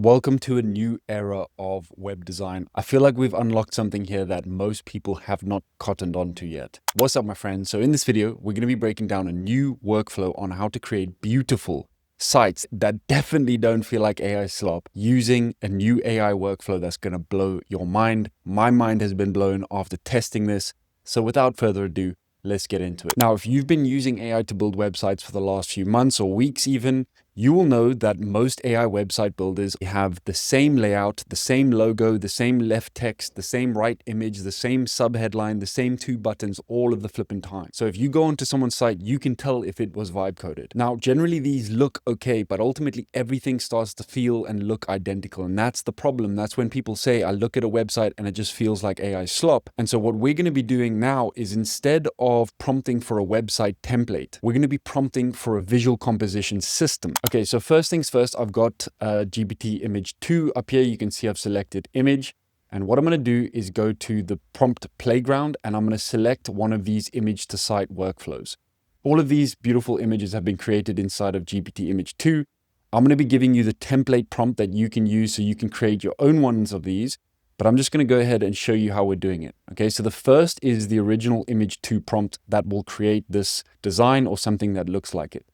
Welcome to a new era of web design. I feel like we've unlocked something here that most people have not cottoned onto yet. What's up, my friends? So in this video, we're going to be breaking down a new workflow on how to create beautiful sites that definitely don't feel like AI slop using a new AI workflow that's going to blow your mind. My mind has been blown after testing this. So without further ado, let's get into it. Now, if you've been using AI to build websites for the last few months or weeks even, you will know that most AI website builders have the same layout, the same logo, the same left text, the same right image, the same subheadline, the same two buttons all of the flipping time. So if you go onto someone's site, you can tell if it was vibe coded. Now, generally these look okay, but ultimately everything starts to feel and look identical. And that's the problem. That's when people say, I look at a website and it just feels like AI slop. And so what we're going to be doing now is instead of prompting for a website template, we're going to be prompting for a visual composition system. Okay, so first things first, I've got GPT Image 2 up here. You can see I've selected image. And what I'm going to do is go to the prompt playground and I'm going to select one of these image to site workflows. All of these beautiful images have been created inside of GPT Image 2. I'm going to be giving you the template prompt that you can use so you can create your own ones of these. But I'm just going to go ahead and show you how we're doing it. Okay, so the first is the original Image 2 prompt that will create this design or something that looks like it.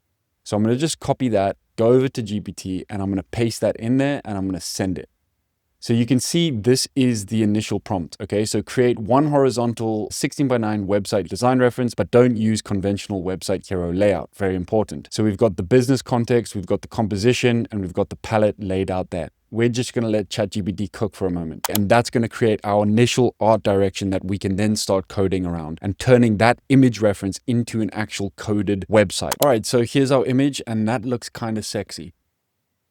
So I'm going to just copy that, go over to GPT, and I'm going to paste that in there and I'm going to send it. So you can see this is the initial prompt. Okay, so create one horizontal 16:9 website design reference, but don't use conventional website hero layout. Very important. So we've got the business context, we've got the composition, and we've got the palette laid out there. We're just going to let ChatGPT cook for a moment. And that's going to create our initial art direction that we can then start coding around and turning that image reference into an actual coded website. All right, so here's our image and that looks kind of sexy.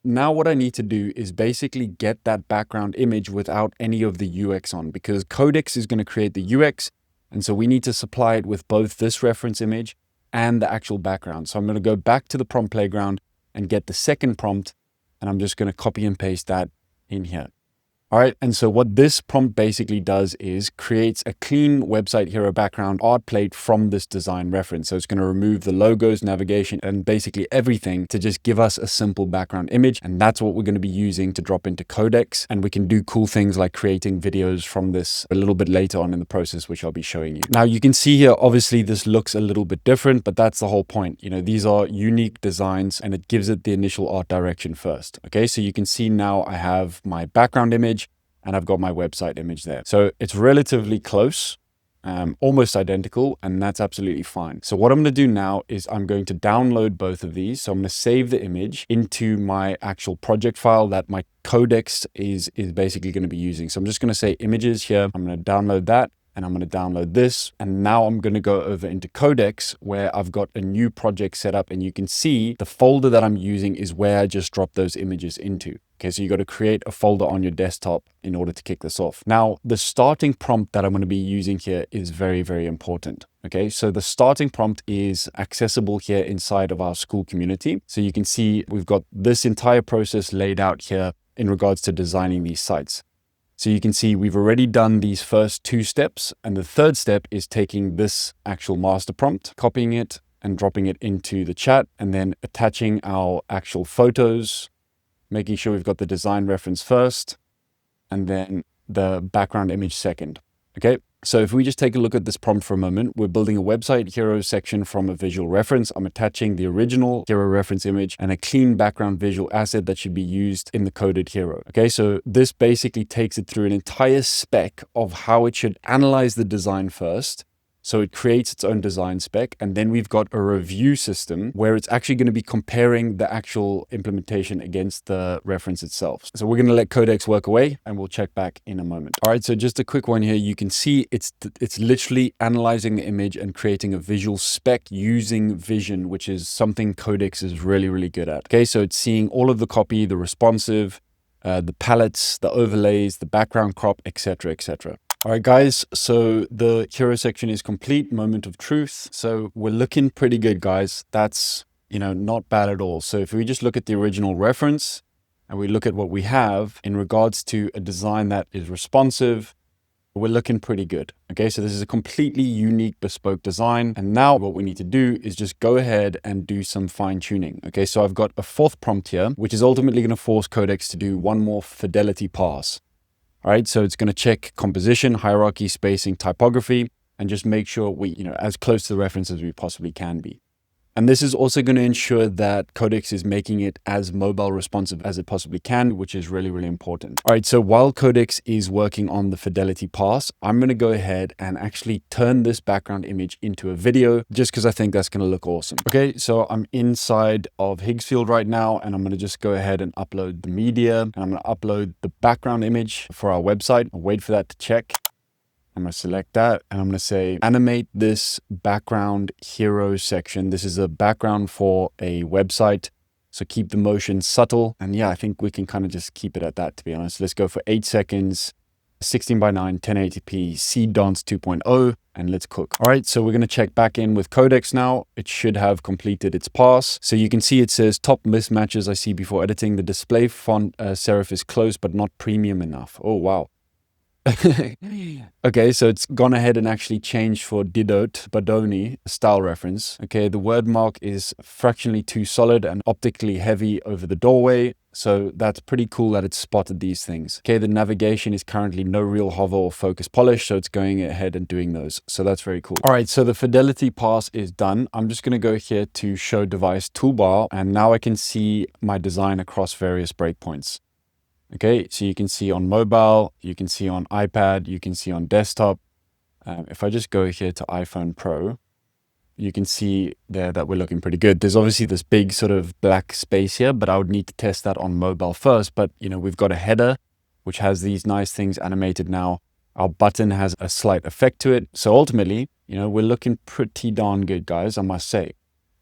Now what I need to do is basically get that background image without any of the UX on, because Codex is going to create the UX. And so we need to supply it with both this reference image and the actual background. So I'm going to go back to the prompt playground and get the second prompt. And I'm just going to copy and paste that in here. All right. And so what this prompt basically does is creates a clean website hero background art plate from this design reference. So it's going to remove the logos, navigation, and basically everything to just give us a simple background image. And that's what we're going to be using to drop into Codex. And we can do cool things like creating videos from this a little bit later on in the process, which I'll be showing you. Now you can see here, obviously this looks a little bit different, but that's the whole point. You know, these are unique designs and it gives it the initial art direction first. Okay. So you can see now I have my background image and I've got my website image there. So it's relatively close, almost identical, and that's absolutely fine. So what I'm going to do now is I'm going to download both of these. So I'm going to save the image into my actual project file that my Codex is basically going to be using. So I'm just going to say images here. I'm going to download that. And I'm going to download this. And now I'm going to go over into Codex where I've got a new project set up. And you can see the folder that I'm using is where I just dropped those images into. Okay, so you got to create a folder on your desktop in order to kick this off. Now, the starting prompt that I'm going to be using here is very, very important. Okay, so the starting prompt is accessible here inside of our Skool community. So you can see we've got this entire process laid out here in regards to designing these sites. So you can see we've already done these first two steps. And the third step is taking this actual master prompt, copying it and dropping it into the chat, and then attaching our actual photos, making sure we've got the design reference first, and then the background image second. Okay. So if we just take a look at this prompt for a moment, we're building a website hero section from a visual reference. I'm attaching the original hero reference image and a clean background visual asset that should be used in the coded hero. Okay, so this basically takes it through an entire spec of how it should analyze the design first. So it creates its own design spec. And then we've got a review system where it's actually going to be comparing the actual implementation against the reference itself. So we're going to let Codex work away and we'll check back in a moment. All right, so just a quick one here. You can see it's literally analyzing the image and creating a visual spec using vision, which is something Codex is really, really good at. Okay, so it's seeing all of the copy, the responsive, the palettes, the overlays, the background crop, etc., etc. All right, guys, so the hero section is complete, moment of truth. So we're looking pretty good, guys. That's, not bad at all. So if we just look at the original reference and we look at what we have in regards to a design that is responsive, we're looking pretty good. Okay, so this is a completely unique bespoke design. And now what we need to do is just go ahead and do some fine tuning. Okay, so I've got a fourth prompt here, which is ultimately going to force Codex to do one more fidelity pass. All right, so it's going to check composition, hierarchy, spacing, typography, and just make sure we, as close to the reference as we possibly can be. And this is also going to ensure that Codex is making it as mobile responsive as it possibly can, which is really, really important. All right, so while Codex is working on the fidelity pass, I'm going to go ahead and actually turn this background image into a video just because I think that's going to look awesome. Okay, so I'm inside of Higgsfield right now, and I'm going to just go ahead and upload the media, and I'm going to upload the background image for our website. I'll wait for that to check. I'm going to select that and I'm going to say animate this background hero section. This is a background for a website. So keep the motion subtle. And yeah, I think we can kind of just keep it at that, to be honest. Let's go for 8 seconds, 16:9, 1080p, Seedance 2.0, and let's cook. All right, so we're going to check back in with Codex now. It should have completed its pass. So you can see it says top mismatches I see before editing. The display font serif is close, but not premium enough. Oh, wow. Okay, so it's gone ahead and actually changed for Didot Badoni style reference. Okay, the word mark is fractionally too solid and optically heavy over the doorway. So that's pretty cool that it's spotted these things. Okay, the navigation is currently no real hover or focus polish, so it's going ahead and doing those. So that's very cool. All right, so the fidelity pass is done. I'm just going to go here to show device toolbar, and now I can see my design across various breakpoints. Okay, so you can see on mobile, you can see on iPad, you can see on desktop. If I just go here to iPhone Pro, you can see there that we're looking pretty good. There's obviously this big sort of black space here, but I would need to test that on mobile first. But, we've got a header, which has these nice things animated now. Our button has a slight effect to it. So ultimately, we're looking pretty darn good, guys, I must say.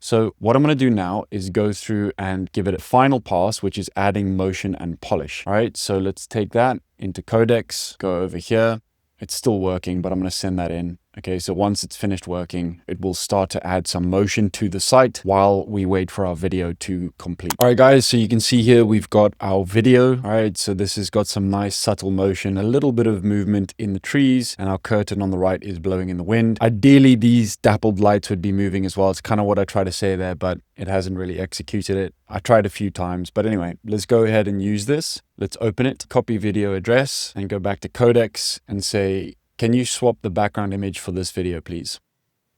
So what I'm going to do now is go through and give it a final pass, which is adding motion and polish. All right, so let's take that into Codex, go over here. It's still working, but I'm going to send that in. Okay, so once it's finished working, it will start to add some motion to the site while we wait for our video to complete. All right, guys, so you can see here we've got our video. All right, so this has got some nice subtle motion, a little bit of movement in the trees, and our curtain on the right is blowing in the wind. Ideally, these dappled lights would be moving as well. It's kind of what I try to say there, but it hasn't really executed it. I tried a few times, but anyway, let's go ahead and use this. Let's open it, copy video address, and go back to Codex and say, can you swap the background image for this video, please?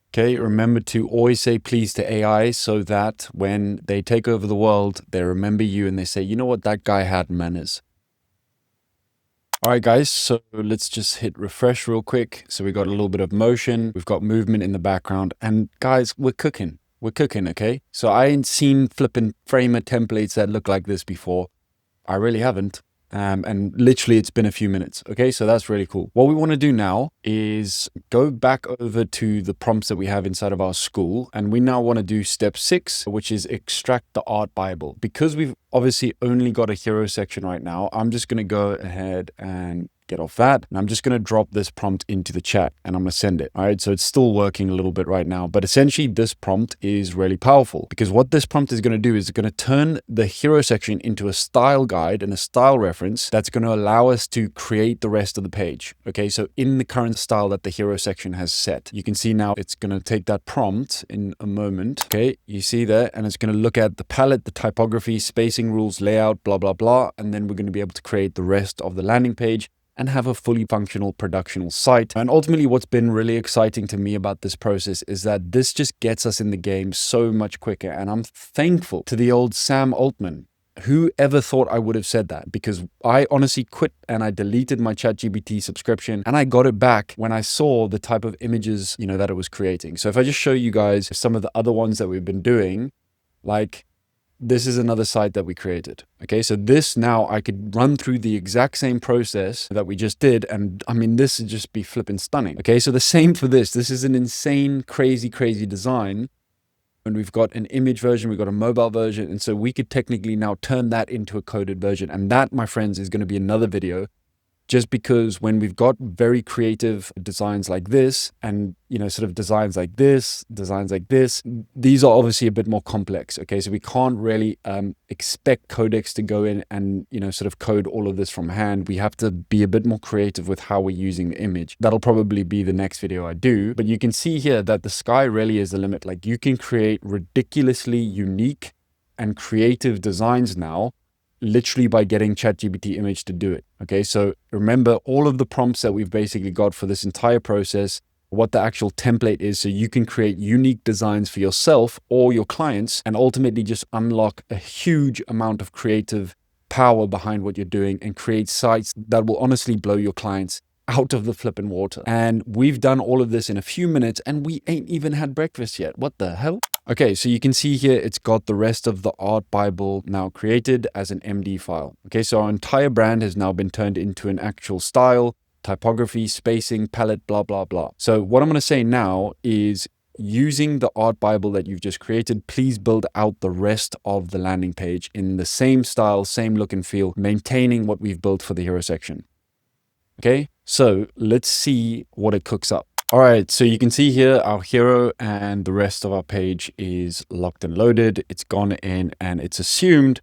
Okay, remember to always say please to AI so that when they take over the world, they remember you and they say, you know what, that guy had manners. All right, guys, so let's just hit refresh real quick. So we got a little bit of motion, we've got movement in the background, and guys, we're cooking. We're cooking, okay? So I ain't seen flipping Framer templates that look like this before. I really haven't. And literally it's been a few minutes. Okay, so that's really cool. What we want to do now is go back over to the prompts that we have inside of our Skool. And we now want to do step 6, which is extract the art Bible. Because we've obviously only got a hero section right now, I'm just going to go ahead and get off that. And I'm just going to drop this prompt into the chat and I'm going to send it. All right. So it's still working a little bit right now, but essentially this prompt is really powerful because what this prompt is going to do is going to turn the hero section into a style guide and a style reference that's going to allow us to create the rest of the page. Okay. So in the current style that the hero section has set, you can see now it's going to take that prompt in a moment. Okay. You see there, and it's going to look at the palette, the typography, spacing rules, layout, blah, blah, blah. And then we're going to be able to create the rest of the landing page and have a fully functional productional site. And ultimately what's been really exciting to me about this process is that this just gets us in the game so much quicker. And I'm thankful to the old Sam Altman. Who ever thought I would have said that? Because I honestly quit and I deleted my ChatGPT subscription and I got it back when I saw the type of images, that it was creating. So if I just show you guys some of the other ones that we've been doing, like this is another site that we created. Okay, so this now I could run through the exact same process that we just did. And I mean, this would just be flipping stunning. Okay, so the same for this. This is an insane, crazy design. And we've got an image version, we've got a mobile version. And so we could technically now turn that into a coded version. And that, my friends, is going to be another video just because when we've got very creative designs like this and, sort of designs like this, these are obviously a bit more complex. Okay. So we can't really expect Codex to go in and, sort of code all of this from hand. We have to be a bit more creative with how we're using the image. That'll probably be the next video I do. But you can see here that the sky really is the limit. Like, you can create ridiculously unique and creative designs now, literally by getting ChatGPT Image to do it. Okay, so remember all of the prompts that we've basically got for this entire process, what the actual template is, so you can create unique designs for yourself or your clients and ultimately just unlock a huge amount of creative power behind what you're doing and create sites that will honestly blow your clients out of the flipping water. And we've done all of this in a few minutes and we ain't even had breakfast yet. What the hell? Okay, so you can see here, it's got the rest of the art Bible now created as an MD file. Okay, so our entire brand has now been turned into an actual style, typography, spacing, palette, blah, blah, blah. So what I'm going to say now is, using the art Bible that you've just created, please build out the rest of the landing page in the same style, same look and feel, maintaining what we've built for the hero section. Okay, so let's see what it cooks up. All right, so you can see here our hero and the rest of our page is locked and loaded. It's gone in and it's assumed,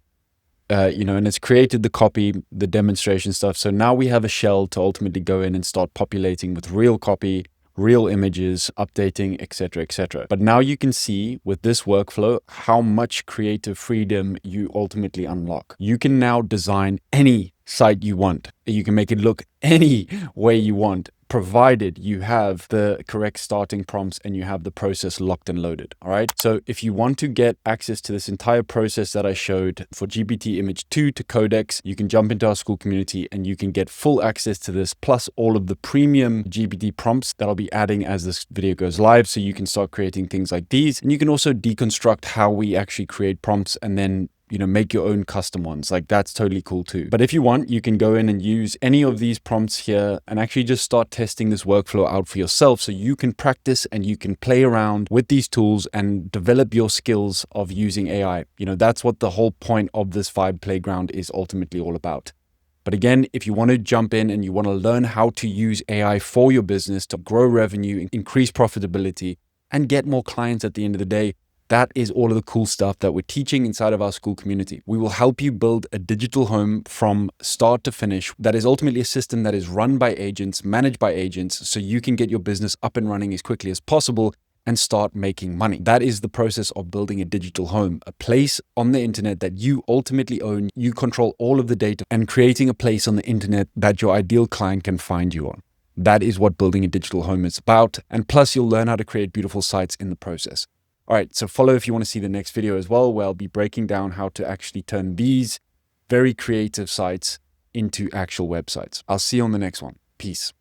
and it's created the copy, the demonstration stuff. So now we have a shell to ultimately go in and start populating with real copy, real images, updating, etc., etc. But now you can see with this workflow how much creative freedom you ultimately unlock. You can now design any site you want. You can make it look any way you want, provided you have the correct starting prompts and you have the process locked and loaded. All right. So if you want to get access to this entire process that I showed for GPT Image 2 to Codex, you can jump into our Skool community and you can get full access to this, plus all of the premium GPT prompts that I'll be adding as this video goes live. So you can start creating things like these, and you can also deconstruct how we actually create prompts and then make your own custom ones. Like, that's totally cool too. But if you want, you can go in and use any of these prompts here and actually just start testing this workflow out for yourself, so you can practice and you can play around with these tools and develop your skills of using AI. That's what the whole point of this Vibe Playground is ultimately all about. But again, if you want to jump in and you want to learn how to use AI for your business to grow revenue, increase profitability, and get more clients at the end of the day, that is all of the cool stuff that we're teaching inside of our Skool community. We will help you build a digital home from start to finish that is ultimately a system that is run by agents, managed by agents, so you can get your business up and running as quickly as possible and start making money. That is the process of building a digital home, a place on the internet that you ultimately own. You control all of the data, and creating a place on the internet that your ideal client can find you on. That is what building a digital home is about. And plus, you'll learn how to create beautiful sites in the process. All right, so follow if you want to see the next video as well, where I'll be breaking down how to actually turn these very creative sites into actual websites. I'll see you on the next one. Peace.